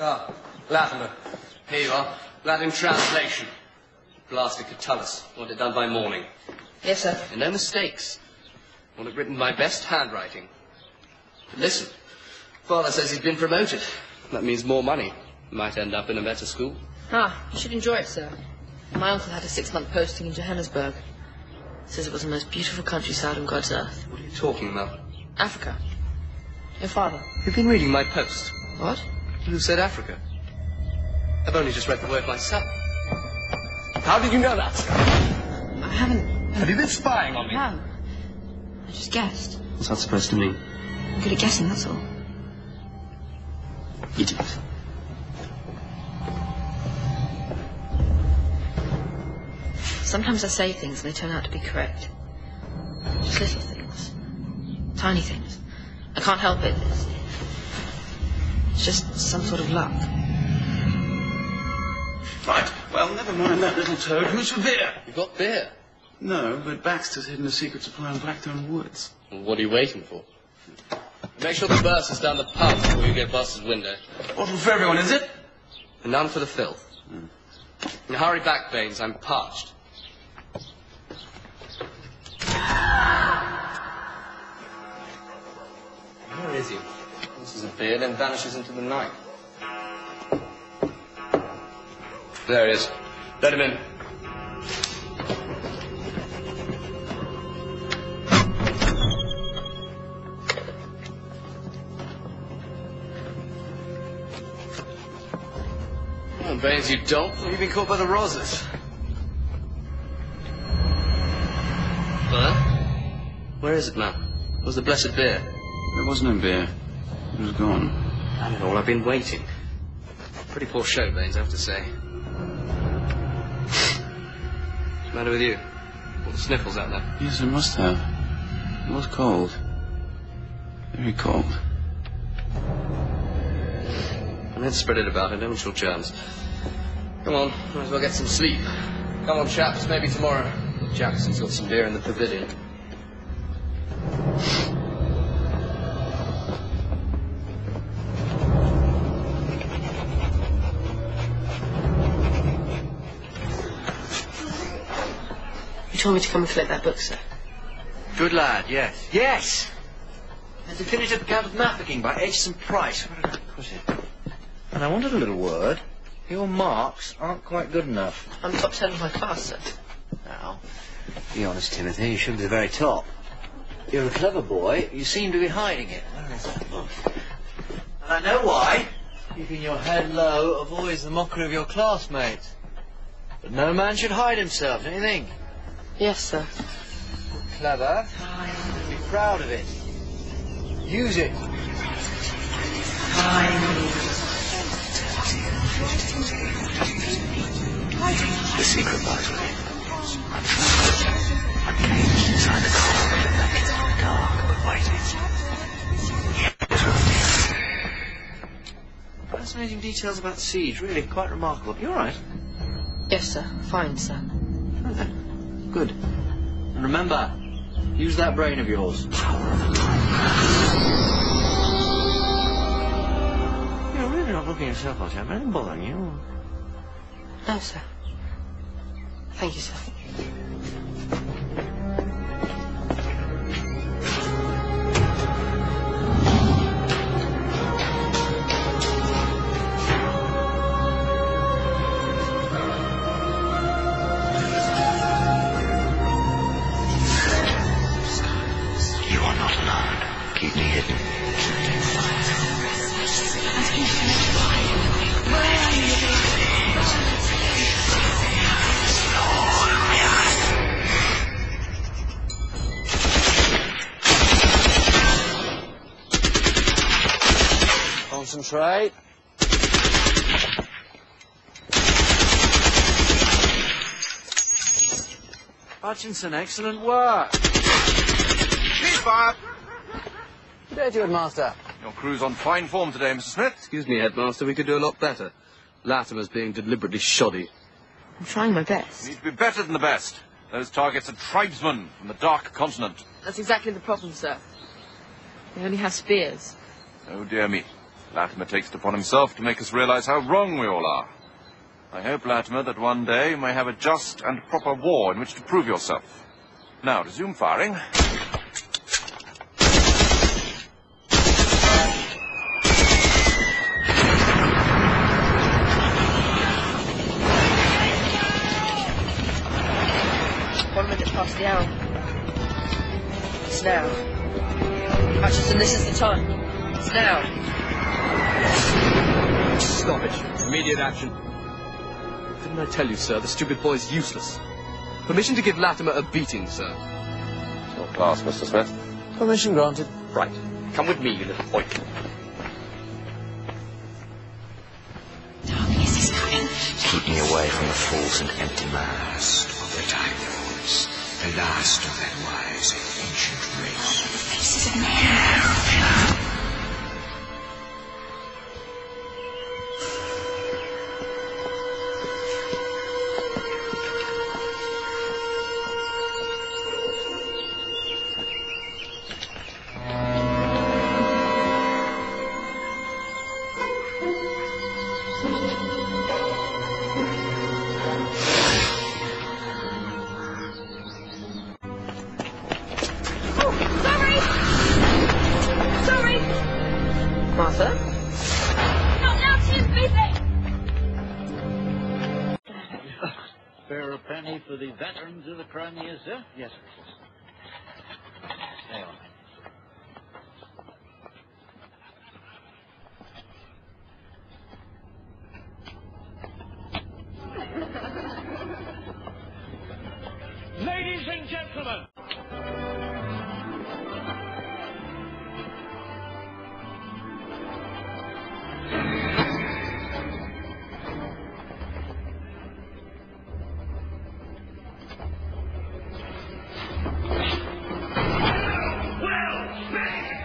Ah, Latimer. Here you are. Latin translation. Blaster Catullus. Want it done by morning. Yes, sir. And no mistakes. Want it written by best handwriting. But listen, Father says he's been promoted. That means more money. Might end up in a better school. Ah, you should enjoy it, sir. My uncle had a 6-month posting in Johannesburg. Says it was the most beautiful countryside on God's earth. What are you talking about? Africa. Your father. You've been reading my post. What? Who said Africa? I've only just read the word myself. How did you know that? I haven't... Have you been spying on me? No. I just guessed. What's that supposed to mean? I'm good at guessing, that's all. Idiot. Sometimes I say things and they turn out to be correct. Just little things. Tiny things. I can't help it. It's just some sort of luck. Right, well, never mind that little toad. Who's for beer? You've got beer? No, but Baxter's hidden a secret supply in Blackthorn Woods. Well, what are you waiting for? Make sure the bursar's down the pub before you get past his window. Bottle for everyone, is it? And none for the filth. Now hurry back, Baines. I'm parched. Where is he? This is a beer, then vanishes into the night. There he is. Let him in. Come on, Baines, you don't. You've been caught by the Rosas. Huh? Where is it now? Where's the blessed beer? There was no beer. It was gone. Damn it all, I've been waiting. Pretty poor show, Baines, I have to say. What's the matter with you? All the sniffles out there? Yes, it must have. It was cold. Very cold. And then spread it about, elemental germs. Come on, might as well get some sleep. Come on, chaps, maybe tomorrow. Jackson's got some beer in the pavilion. You told me to come and collect that book, sir. Good lad, yes. Yes! A definitive account of Mafeking by Aitchison Price. Where did I put it? And I wanted a little word. Your marks aren't quite good enough. I'm top 10 of my class, sir. Now, be honest, Timothy, you shouldn't be the very top. You're a clever boy. You seem to be hiding it. Where is that book? And I know why. Keeping your head low avoids the mockery of your classmates. But no man should hide himself, don't you think? Yes, sir. Clever. Be proud of it. Use it. The secret lies within. Uncaged inside the cold and dark, but waiting. Fascinating details about the siege. Really quite remarkable. You all right? Yes, sir. Fine, sir. Okay. Good. And remember, use that brain of yours. You're really not looking yourself out, Tim. Anything bothering you? No, sir. Thank you, sir. You are not alone. Keep me hidden. Concentrate. Hutchinson, excellent work. Ceasefire! Good day to you, Headmaster. Your crew's on fine form today, Mr. Smith. Excuse me, Headmaster, we could do a lot better. Latimer's being deliberately shoddy. I'm trying my best. You need to be better than the best. Those targets are tribesmen from the Dark Continent. That's exactly the problem, sir. They only have spears. Oh, dear me. Latimer takes it upon himself to make us realize how wrong we all are. I hope, Latimer, that one day you may have a just and proper war in which to prove yourself. Now, resume firing. Past the hour. It's now. Hutchison, this is the time. It's now. Stop it. Immediate action. Didn't I tell you, sir, the stupid boy's useless? Permission to give Latimer a beating, sir. It's your class, Mr. Smith. Permission granted. Right. Come with me, you little boy. Darkness is coming. Keep me away from the false and empty mask of the Time Lords. The last of that wise and ancient race. The faces of man. Martha? Not now, Tim, busy! Spare a penny for the veterans of the Crimea, sir? Yes, sir. There you are. Ladies and gentlemen, well met!